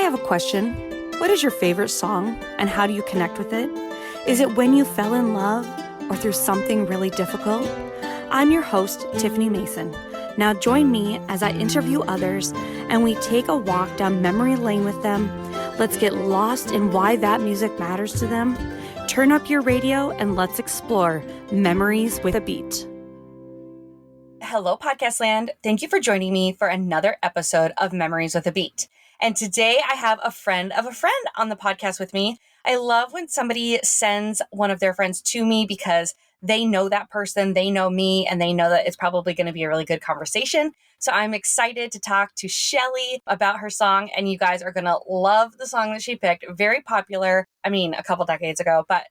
have a question. What is your favorite song and how do you connect with it? Is it when you fell in love or through something really difficult? I'm your host, Tiffany Mason. Now join me as I interview others and we take a walk down memory lane with them. Let's get lost in why that music matters to them. Turn up your radio and let's explore Memories with a Beat. Hello, Podcast Land. Thank you for joining me for another episode of Memories with a Beat. And today I have a friend of a friend on the podcast with me. I love when somebody sends one of their friends to me because they know that person, they know me, and they know that it's probably going to be a really good conversation. So I'm excited to talk to Shelley about her song, and you guys are going to love the song that she picked. Very popular, a couple decades ago, but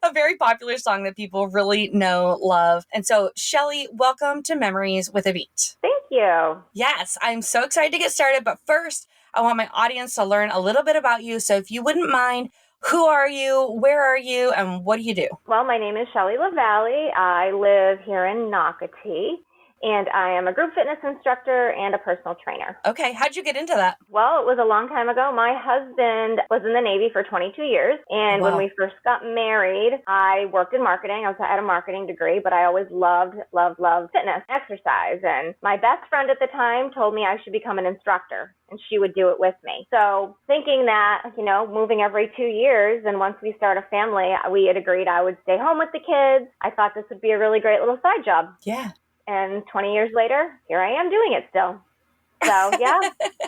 a very popular song that people really know, love. And so, Shelley, welcome to Memories with a Beat. Thank you. Yes, I'm so excited to get started, but first, I want my audience to learn a little bit about you. So if you wouldn't mind, who are you, where are you, and what do you do? Well, my name is Shelley Lavallee. I live here in Nocatee, and I am a group fitness instructor and a personal trainer. Okay, how'd you get into that? Well, it was a long time ago. My husband was in the Navy for 22 years, and when we first got married, I worked in marketing. I had a marketing degree, but I always loved fitness, exercise, and my best friend at the time told me I should become an instructor, and she would do it with me. So thinking that, moving every 2 years, and once we start a family, we had agreed I would stay home with the kids. I thought this would be a really great little side job. Yeah. And 20 years later, here I am doing it still. So yeah,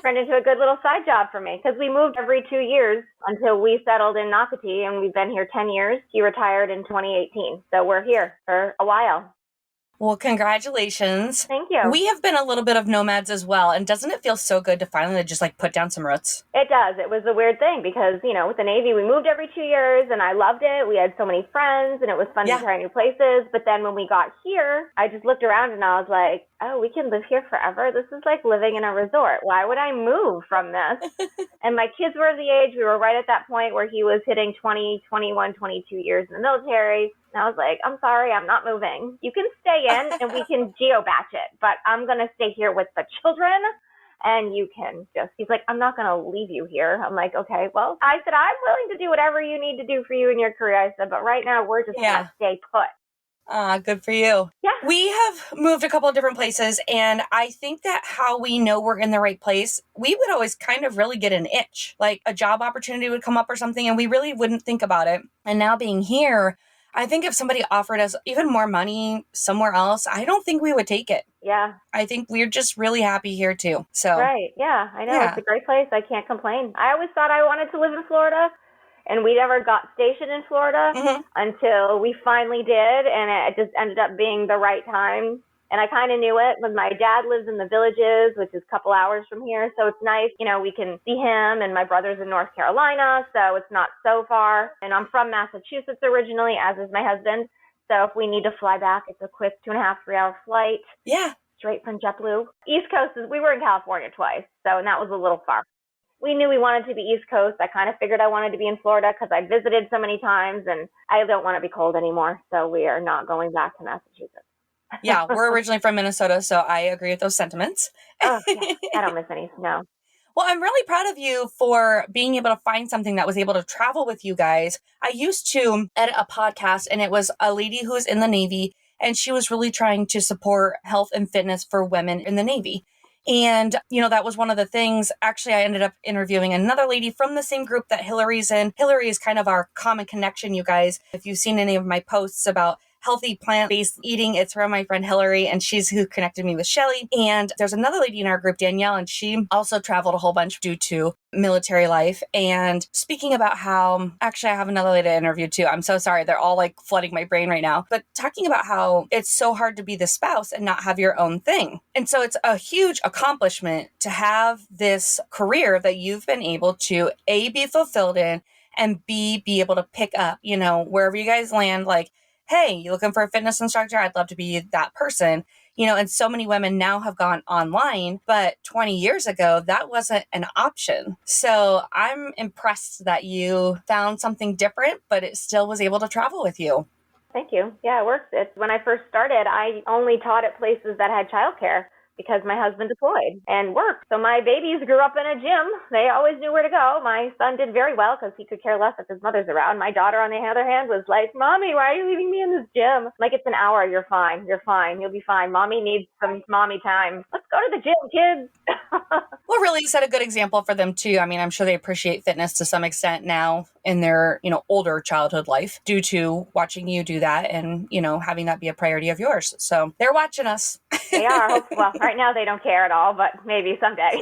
turned into a good little side job for me because we moved every 2 years until we settled in Nocatee, and we've been here 10 years. He retired in 2018. So we're here for a while. Well, congratulations. Thank you. We have been a little bit of nomads as well. And doesn't it feel so good to finally just put down some roots? It does. It was a weird thing because, with the Navy, we moved every 2 years and I loved it. We had so many friends and it was fun to try new places. But then when we got here, I just looked around and I was like, oh, we can live here forever. This is like living in a resort. Why would I move from this? And my kids were the age, we were right at that point where he was hitting 20, 21, 22 years in the military. And I was like, I'm sorry, I'm not moving. You can stay in and we can geo-batch it, but I'm going to stay here with the children and you can he's like, I'm not going to leave you here. I'm like, okay, well, I said, I'm willing to do whatever you need to do for you in your career. I said, but right now we're just going to stay put. Good for you. Yeah. We have moved a couple of different places, and I think that how we know we're in the right place, we would always kind of really get an itch, like a job opportunity would come up or something, and we really wouldn't think about it. And now being here, I think if somebody offered us even more money somewhere else, I don't think we would take it. Yeah. I think we're just really happy here too. So right. Yeah, I know. Yeah. It's a great place. I can't complain. I always thought I wanted to live in Florida. And we never got stationed in Florida until we finally did. And it just ended up being the right time. And I kind of knew it when my dad lives in the Villages, which is a couple hours from here. So it's nice, we can see him, and my brother's in North Carolina. So it's not so far. And I'm from Massachusetts originally, as is my husband. So if we need to fly back, it's a quick 2.5, 3 hour flight. Yeah. Straight from JetBlue. East Coast we were in California twice. And that was a little far. We knew we wanted to be East Coast. I kind of figured I wanted to be in Florida because I visited so many times and I don't want to be cold anymore. So we are not going back to Massachusetts. Yeah, we're originally from Minnesota, so I agree with those sentiments. Oh, yeah. I don't miss any snow. Well, I'm really proud of you for being able to find something that was able to travel with you guys. I used to edit a podcast, and it was a lady who was in the Navy, and she was really trying to support health and fitness for women in the Navy. And, that was one of the things. Actually, I ended up interviewing another lady from the same group that Hillary's in. Hillary is kind of our common connection, you guys. If you've seen any of my posts about healthy plant-based eating, it's from my friend Hillary, and she's who connected me with Shelley. And there's another lady in our group, Danielle, and she also traveled a whole bunch due to military life. And speaking about how, actually, I have another lady to interview too. I'm so sorry. They're all flooding my brain right now. But talking about how it's so hard to be the spouse and not have your own thing. And so it's a huge accomplishment to have this career that you've been able to, A, be fulfilled in, and B, be able to pick up, wherever you guys land, hey, you looking for a fitness instructor? I'd love to be that person. And so many women now have gone online, but 20 years ago, that wasn't an option. So I'm impressed that you found something different, but it still was able to travel with you. Thank you. Yeah, it works. When I first started, I only taught at places that had childcare. because my husband deployed and worked. So my babies grew up in a gym. They always knew where to go. My son did very well because he could care less if his mother's around. My daughter, on the other hand, was like, Mommy, why are you leaving me in this gym? I'm like, it's an hour. You're fine. You're fine. You'll be fine. Mommy needs some mommy time. Let's go to the gym, kids. Well, really set a good example for them too. I mean, I'm sure they appreciate fitness to some extent now in their, older childhood life due to watching you do that and, having that be a priority of yours. So they're watching us. They are. Well, right now they don't care at all, but maybe someday.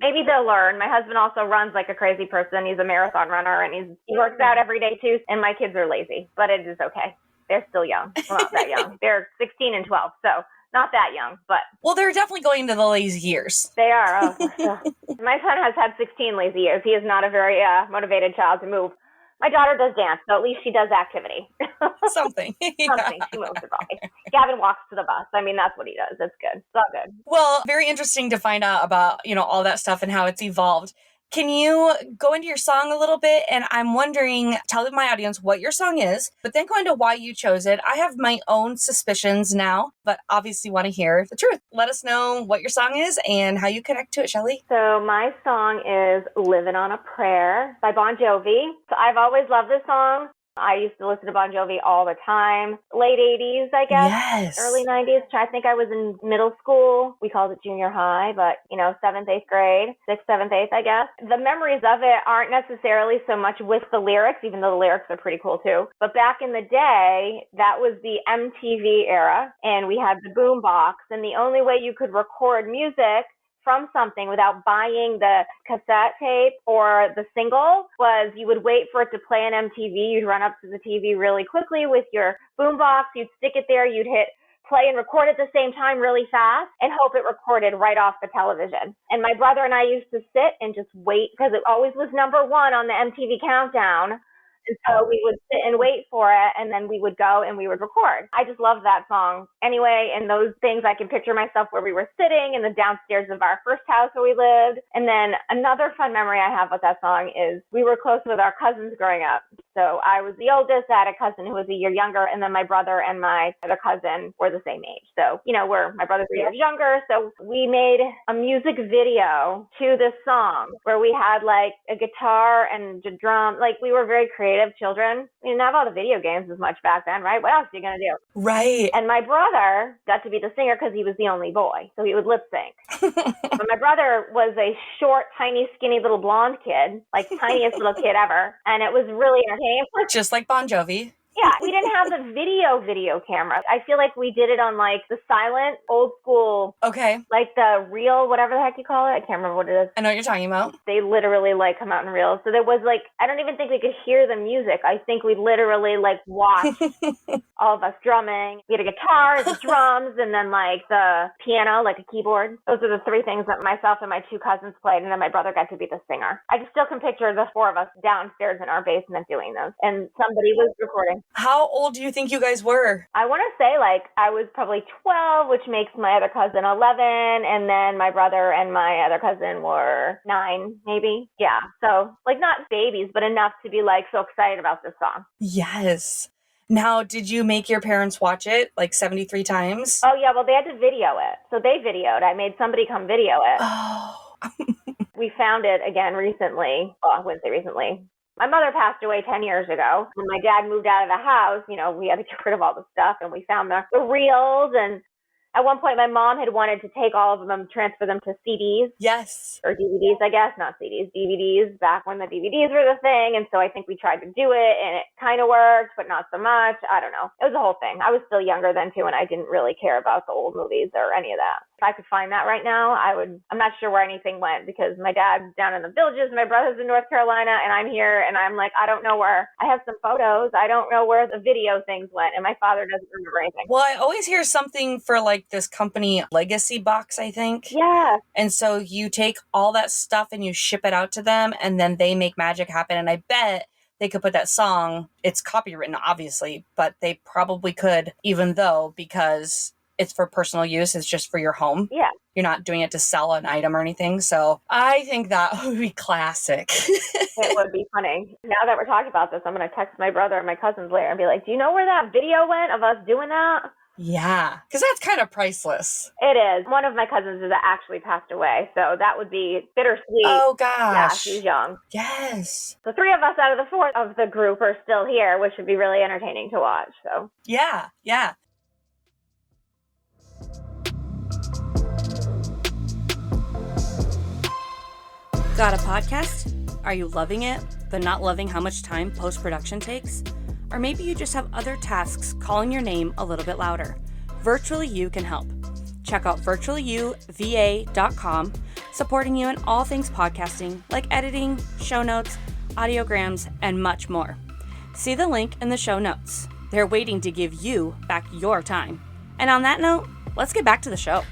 Maybe they'll learn. My husband also runs like a crazy person. He's a marathon runner and he works out every day too. And my kids are lazy, but it is okay. They're still young. Well, not that young. They're 16 and 12. So not that young, but. Well, they're definitely going into the lazy years. They are. My son has had 16 lazy years. He is not a very motivated child to move. My daughter does dance, so at least she does activity. Something. Something. She moves her body. Gavin walks to the bus. I mean, that's what he does. It's good. It's all good. Well, very interesting to find out about, all that stuff and how it's evolved. Can you go into your song a little bit? And I'm wondering, tell my audience what your song is, but then go into why you chose it. I have my own suspicions now, but obviously want to hear the truth. Let us know what your song is and how you connect to it, Shelley. So my song is Livin' on a Prayer by Bon Jovi. So I've always loved this song. I used to listen to Bon Jovi all the time. Late 80s, I guess. Yes. Early 90s. I think I was in middle school. We called it junior high, but, 7th, 8th grade. 6th, 7th, 8th, I guess. The memories of it aren't necessarily so much with the lyrics, even though the lyrics are pretty cool too. But back in the day, that was the MTV era, and we had the boom box, and the only way you could record music from something without buying the cassette tape or the single was you would wait for it to play on MTV. You'd run up to the TV really quickly with your boombox. You'd stick it there. You'd hit play and record at the same time really fast and hope it recorded right off the television. And my brother and I used to sit and just wait because it always was number one on the MTV countdown. And so we would sit and wait for it, and then we would go and we would record. I just love that song. Anyway, and those things, I can picture myself where we were sitting in the downstairs of our first house where we lived. And then another fun memory I have with that song is we were close with our cousins growing up. So I was the oldest. I had a cousin who was a year younger, and then my brother and my other cousin were the same age. So, my brother's 3 years younger. So we made a music video to this song where we had like a guitar and a drum. Like we were very creative children. We didn't have all the video games as much back then, right? What else are you going to do? Right. And my brother got to be the singer because he was the only boy. So he would lip sync. But my brother was a short, tiny, skinny little blonde kid, like tiniest little kid ever. And it was really entertaining. Just like Bon Jovi. Yeah, we didn't have the video camera. I feel like we did it on like the silent, old school. Okay. Like the reel, whatever the heck you call it. I can't remember what it is. I know what you're talking about. They literally like come out in reels. So there was like, I don't even think we could hear the music. I think we literally like watched all of us drumming. We had a guitar, the drums, and then like the piano, like a keyboard. Those are the three things that myself and my two cousins played. And then my brother got to be the singer. I still can picture the four of us downstairs in our basement doing those. And somebody was recording. How old do you think you guys were? I want to say like I was probably 12, which makes my other cousin 11. And then my brother and my other cousin were 9, maybe. Yeah. So like not babies, but enough to be like so excited about this song. Yes. Now, did you make your parents watch it like 73 times? Oh, yeah. Well, they had to video it. So they videoed. I made somebody come video it. Oh. We found it again recently. Well, I wouldn't say recently. My mother passed away 10 years ago. When my dad moved out of the house, we had to get rid of all the stuff, and we found the reels. And at one point, my mom had wanted to take all of them, transfer them to CDs. Yes. Or DVDs, I guess, not CDs, DVDs, back when the DVDs were the thing. And so I think we tried to do it, and it kind of worked, but not so much. I don't know. It was a whole thing. I was still younger then, too, and I didn't really care about the old movies or any of that. If I could find that right now, I'm not sure where anything went because my dad's down in the villages, my brother's in North Carolina, and I'm here, and I'm like, I don't know where. I have some photos. I don't know where the video things went, and my father doesn't remember anything. Well, I always hear something for like this company Legacy Box, I think. Yeah. And so you take all that stuff and you ship it out to them, and then they make magic happen. And I bet they could put that song, it's copywritten, obviously, but they probably could, even though, because it's for personal use, it's just for your home. Yeah. You're not doing it to sell an item or anything. So I think that would be classic. It would be funny. Now that we're talking about this, I'm going to text my brother and my cousins later and be like, do you know where that video went of us doing that? Yeah, because that's kind of priceless. It is. One of my cousins has actually passed away, so that would be bittersweet. Oh, Yeah, gosh. she was young. Yes. So 3 of us out of the 4 of the group are still here, which would be really entertaining to watch. So Yeah, yeah. Got a podcast? Are you loving it, but not loving how much time post-production takes? Or maybe you just have other tasks calling your name a little bit louder. Virtually You can help. Check out virtuallyouva.com, supporting you in all things podcasting, like editing, show notes, audiograms, and much more. See the link in the show notes. They're waiting to give you back your time. And on that note, let's get back to the show.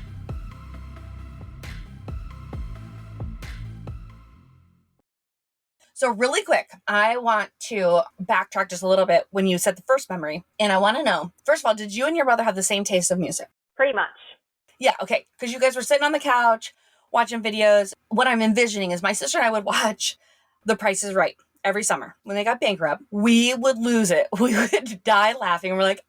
So really quick, I want to backtrack just a little bit when you said the first memory. And I want to know, first of all, did you and your brother have the same taste of music? pretty much. Yeah, okay. Because you guys were sitting on the couch watching videos. What I'm envisioning is my sister and I would watch The Price is Right every summer. When they got bankrupt, we would lose it. We would die laughing. And we're like,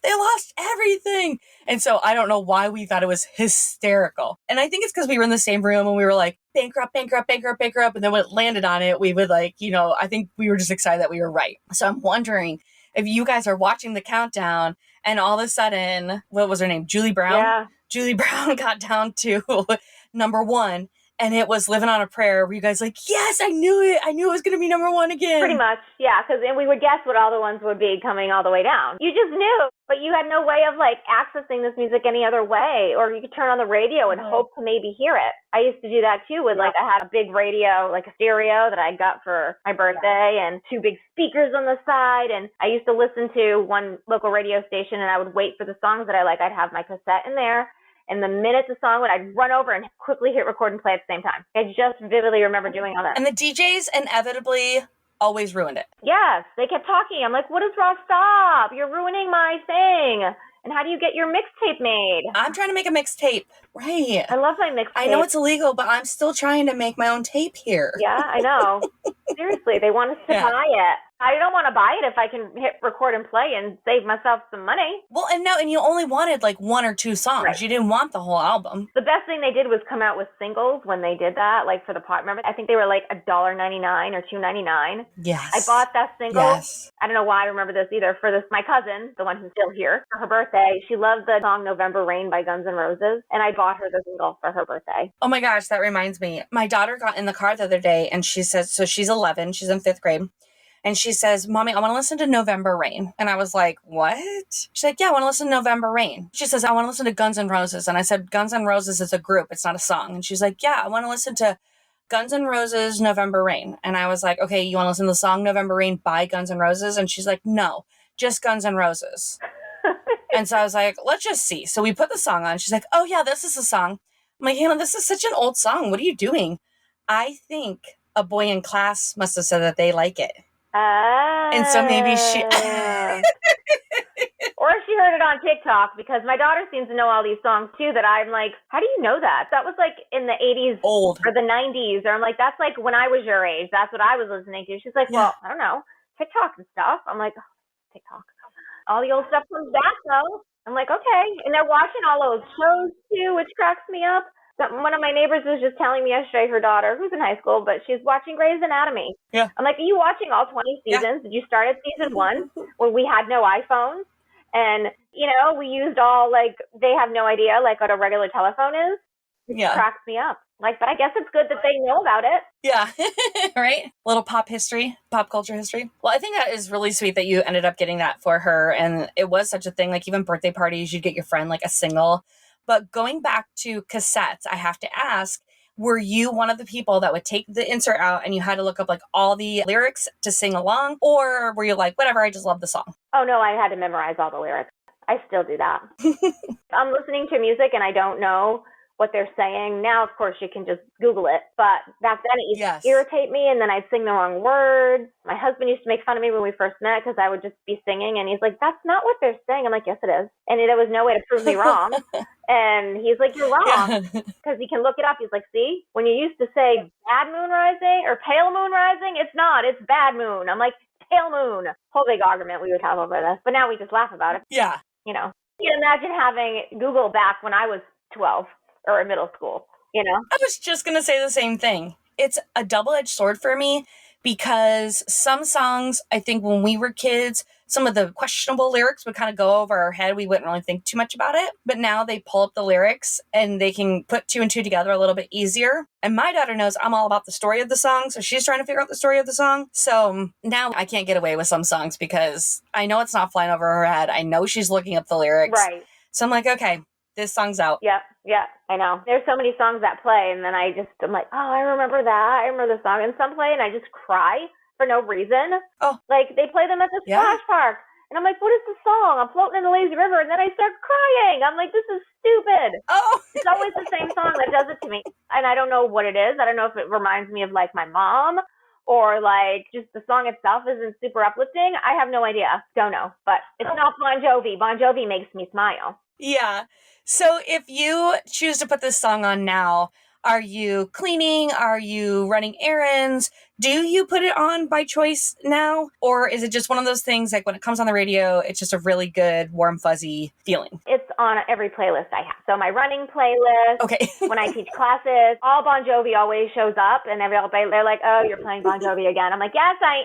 they lost everything. And so I don't know why we thought it was hysterical. And I think it's because we were in the same room and we were like, bankrupt, bankrupt, bankrupt, bankrupt. And then when it landed on it, we would like, I think we were just excited that we were right. So I'm wondering if you guys are watching the countdown and all of a sudden, what was her name? Julie Brown? Yeah. Julie Brown got down to number 1. And it was Living on a Prayer. Were you guys like, yes, I knew it. I knew it was going to be number 1 again. Pretty much, yeah, because we would guess what all the ones would be coming all the way down. You just knew, but you had no way of like accessing this music any other way, or you could turn on the radio and hope to maybe hear it. I used to do that too with I had a big radio, like a stereo that I got for my birthday and 2 big speakers on the side. And I used to listen to one local radio station and I would wait for the songs that I like. I'd have my cassette in there. And the minute the song would, I'd run over and quickly hit record and play at the same time. I just vividly remember doing all that. And the DJs inevitably always ruined it. Yes, they kept talking. I'm like, what is wrong? Stop. You're ruining my thing. And how do you get your mixtape made? I'm trying to make a mixtape. Right. I love my mixtape. I know it's illegal, but I'm still trying to make my own tape here. Yeah, I know. Seriously, they want us to buy it. I don't want to buy it if I can hit record and play and save myself some money. Well, and you only wanted like 1 or 2 songs. Right. You didn't want the whole album. The best thing they did was come out with singles when they did that, like for the pot. Remember, I think they were like $1.99 or $2.99. Yes. I bought that single. Yes. I don't know why I remember this either. For my cousin, the one who's still here, for her birthday, she loved the song November Rain by Guns N' Roses, and I bought her the single for her birthday. Oh my gosh, that reminds me. My daughter got in the car the other day and she said, so she's 11, she's in 5th grade. And she says, Mommy, I want to listen to November Rain. And I was like, what? She's like, yeah, I want to listen to November Rain. She says, I want to listen to Guns N' Roses. And I said, Guns N' Roses is a group. It's not a song. And she's like, yeah, I want to listen to Guns N' Roses, November Rain. And I was like, okay, you want to listen to the song November Rain by Guns N' Roses? And she's like, no, just Guns N' Roses. And so I was like, let's just see. So we put the song on. She's like, oh yeah, this is a song. I'm like, Hannah, this is such an old song. What are you doing? I think a boy in class must have said that they like it. And so maybe she... Or she heard it on TikTok, because my daughter seems to know all these songs too that I'm like, how do you know that? That was like in the 80s old or the 90s. Or I'm like, that's like when I was your age. That's what I was listening to. She's like, well, I don't know, TikTok and stuff. I'm like, oh, TikTok. All the old stuff comes back though. I'm like, okay. And they're watching all those shows too, which cracks me up. One of my neighbors was just telling me yesterday, her daughter, who's in high school, but she's watching Grey's Anatomy. Yeah. I'm like, are you watching all 20 seasons? Did you start at season 1 when we had no iPhones? And, we used all, like, they have no idea, like, what a regular telephone is. It cracks me up. Like, but I guess it's good that they know about it. Yeah. Right? Little pop culture history. Well, I think that is really sweet that you ended up getting that for her. And it was such a thing, like even birthday parties, you'd get your friend like a single. But going back to cassettes, I have to ask, were you one of the people that would take the insert out and you had to look up like all the lyrics to sing along? Or were you like, whatever, I just love the song? Oh, no, I had to memorize all the lyrics. I still do that. I'm listening to music and I don't know what they're saying. Now, of course, you can just Google it. But back then, it used to irritate me, and then I'd sing the wrong words. My husband used to make fun of me when we first met because I would just be singing, and he's like, that's not what they're saying. I'm like, yes, it is. And there was no way to prove me wrong. And he's like, you're wrong. Because he can look it up. He's like, see, when you used to say bad moon rising or pale moon rising, it's not. It's bad moon. I'm like, pale moon. Whole big argument we would have over this. But now we just laugh about it. Yeah. You know, you can imagine having Google back when I was 12 or in middle school, you know? I was just going to say the same thing. It's a double-edged sword for me because some songs, I think when we were kids, some of the questionable lyrics would kind of go over our head. We wouldn't really think too much about it. But now they pull up the lyrics and they can put two and two together a little bit easier. And my daughter knows I'm all about the story of the song. So she's trying to figure out the story of the song. So now I can't get away with some songs because I know it's not flying over her head. I know she's looking up the lyrics. Right. So I'm like, okay, this song's out. Yep, I know. There's so many songs that play, and then I'm like, oh, I remember that. I remember the song. And some play, and I just cry for no reason. Oh. Like, they play them at the splash park. And I'm like, what is the song? I'm floating in the lazy river, and then I start crying. I'm like, this is stupid. Oh. It's always the same song that does it to me. And I don't know what it is. I don't know if it reminds me of, like, my mom or, like, just the song itself isn't super uplifting. I have no idea. Don't know. But it's not Bon Jovi. Bon Jovi makes me smile. Yeah. So if you choose to put this song on now, are you cleaning? Are you running errands? Do you put it on by choice now? Or is it just one of those things like when it comes on the radio, it's just a really good, warm, fuzzy feeling? It's on every playlist I have. So my running playlist, okay. When I teach classes, all Bon Jovi always shows up and they're like, oh, you're playing Bon Jovi again. I'm like, yes, I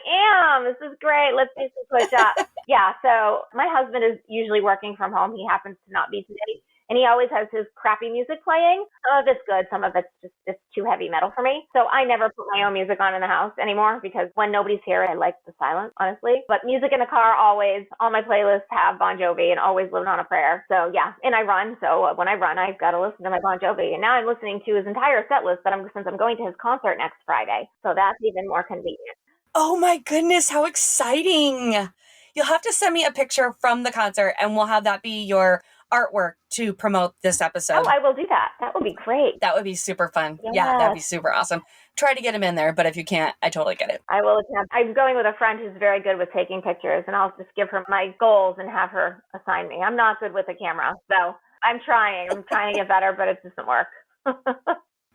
am. This is great. Let's do some push-ups. Yeah, so my husband is usually working from home. He happens to not be today. And he always has his crappy music playing. Some of it's good. Some of it's too heavy metal for me. So I never put my own music on in the house anymore because when nobody's here, I like the silence, honestly. But music in the car, always, all my playlists have Bon Jovi and Always Living on a Prayer. So yeah, and I run. So when I run, I've got to listen to my Bon Jovi. And now I'm listening to his entire set list since I'm going to his concert next Friday. So that's even more convenient. Oh my goodness, how exciting. You'll have to send me a picture from the concert and we'll have that be your artwork to promote this episode. Oh, I will do that. That would be great. That would be super fun. Yes. Yeah, that would be super awesome. Try to get him in there, but if you can't, I totally get it. I will attempt. I'm going with a friend who's very good with taking pictures, and I'll just give her my goals and have her assign me. I'm not good with a camera, so I'm trying. I'm trying to get better, but it doesn't work.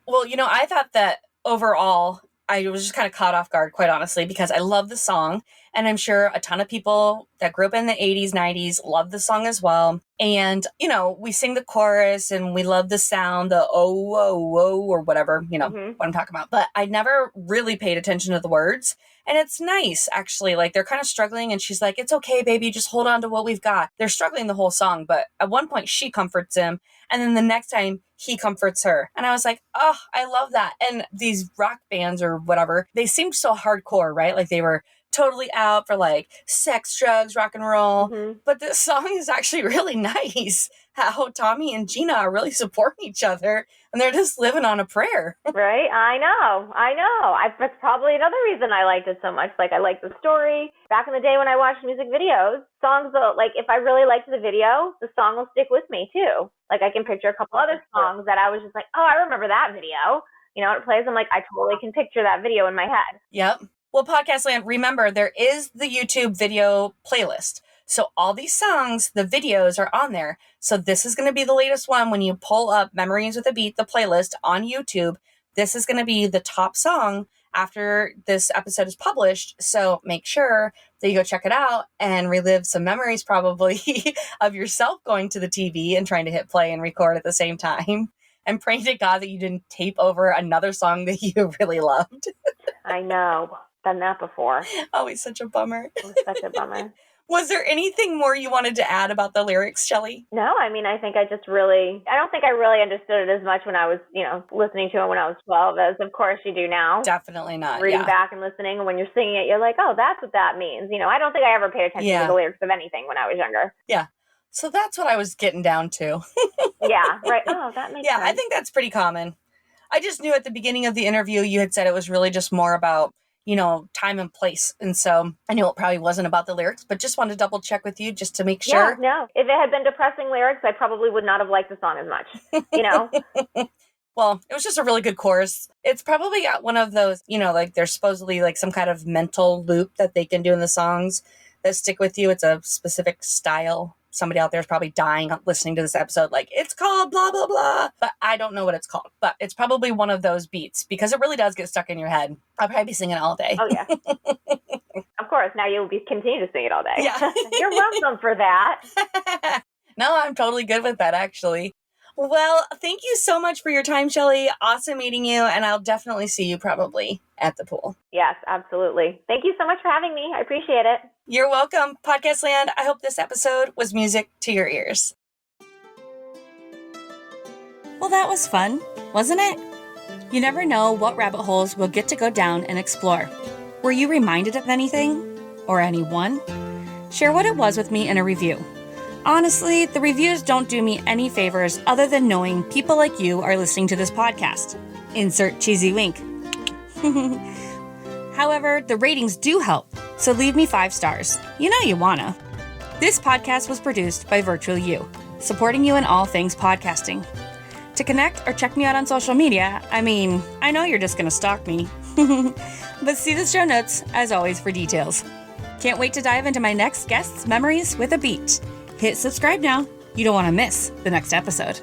Well, I thought that overall, I was just kind of caught off guard, quite honestly, because I love the song. And I'm sure a ton of people that grew up in the 80s, 90s love the song as well. And, we sing the chorus and we love the sound, the oh, whoa, whoa, or whatever, what I'm talking about. But I never really paid attention to the words. And it's nice, actually. Like, they're kind of struggling. And she's like, it's okay, baby. Just hold on to what we've got. They're struggling the whole song. But at one point, she comforts him. And then the next time, he comforts her. And I was like, oh, I love that. And these rock bands or whatever, they seemed so hardcore, right? Like, they were totally out for like sex, drugs, rock and roll. Mm-hmm. But this song is actually really nice. How Tommy and Gina are really supporting each other and they're just living on a prayer. Right? I know. That's probably another reason I liked it so much. Like, I like the story. Back in the day when I watched music videos, songs, like, if I really liked the video, the song will stick with me too. Like, I can picture a couple other songs that I was just like, oh, I remember that video. It plays. I'm like, I totally can picture that video in my head. Yep. Well, Podcast Land, remember, there is the YouTube video playlist. So all these songs, the videos are on there. So this is going to be the latest one. When you pull up Memories with a Beat, the playlist on YouTube, this is going to be the top song after this episode is published. So make sure that you go check it out and relive some memories probably of yourself going to the TV and trying to hit play and record at the same time. And praying to God that you didn't tape over another song that you really loved. I know. Done that before. Always such a bummer. Such a bummer. Was there anything more you wanted to add about the lyrics, Shelley? No, I think I don't think I really understood it as much when I was, listening to it when I was 12 as of course you do now. Definitely not. Reading back and listening, and when you're singing it, you're like, oh, that's what that means. I don't think I ever paid attention to the lyrics of anything when I was younger. Yeah. So that's what I was getting down to. Yeah, right. Oh, that makes sense. I think that's pretty common. I just knew at the beginning of the interview you had said it was really just more about, time and place. And so I knew it probably wasn't about the lyrics, but just wanted to double check with you just to make sure. Yeah, no. If it had been depressing lyrics, I probably would not have liked the song as much, Well, it was just a really good chorus. It's probably got one of those, like there's supposedly like some kind of mental loop that they can do in the songs that stick with you. It's a specific style. Somebody out there is probably dying listening to this episode like, it's called blah, blah, blah. But I don't know what it's called. But it's probably one of those beats because it really does get stuck in your head. I'll probably be singing all day. Oh, yeah. Of course. Now you'll continue to sing it all day. Yeah. You're welcome for that. No, I'm totally good with that, actually. Well, thank you so much for your time, Shelley. Awesome meeting you, and I'll definitely see you probably at the pool. Yes, absolutely. Thank you so much for having me. I appreciate it. You're welcome, Podcast Land. I hope this episode was music to your ears. Well, that was fun, wasn't it? You never know what rabbit holes we'll get to go down and explore. Were you reminded of anything? Or anyone? Share what it was with me in a review. Honestly, the reviews don't do me any favors other than knowing people like you are listening to this podcast. Insert cheesy wink. However, the ratings do help, so leave me 5 stars. You know you wanna. This podcast was produced by Virtual You, supporting you in all things podcasting. To connect or check me out on social media, I know you're just gonna stalk me. But see the show notes, as always, for details. Can't wait to dive into my next guest's memories with a beat. Hit subscribe now. You don't want to miss the next episode.